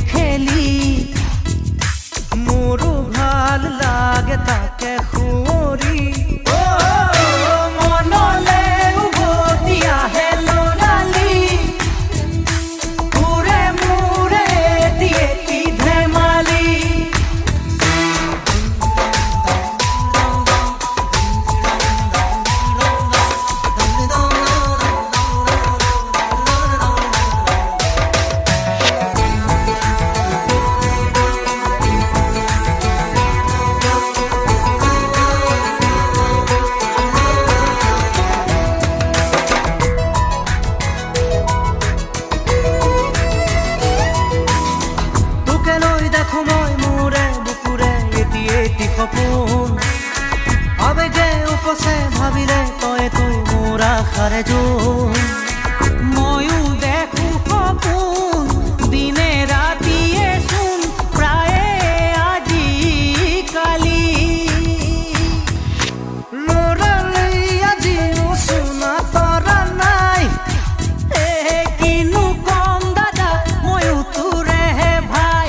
খেলি মোৰো ভাল লাগে তাকে সুঁৱৰি মনলে উভতি আহে ল'ৰালি ঘূৰে মূৰে এটি ধেমালি সপোন আবেগে উপচে ভাবিলে তই তো মোৰ আশাৰে জোন ময়ো দেখো সপোন দিনে ৰাতিয়ে চোন প্ৰায়ে আজি কালি ল'ৰালি আজিও চোনা তৰা নাই কিনো কম দাদা ময়ো তোৰেহে ভাই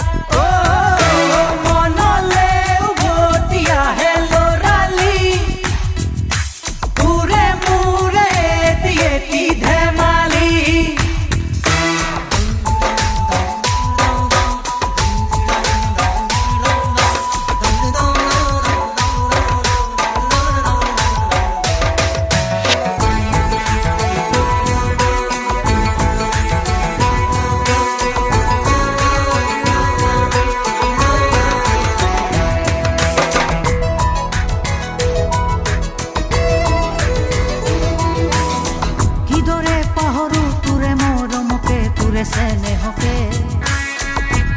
স্নেহকে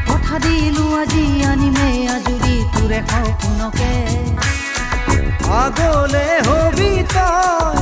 কথা দিলো আজি আনিমে আজুৰি তোৰে সপোনকে আগলে হবি তই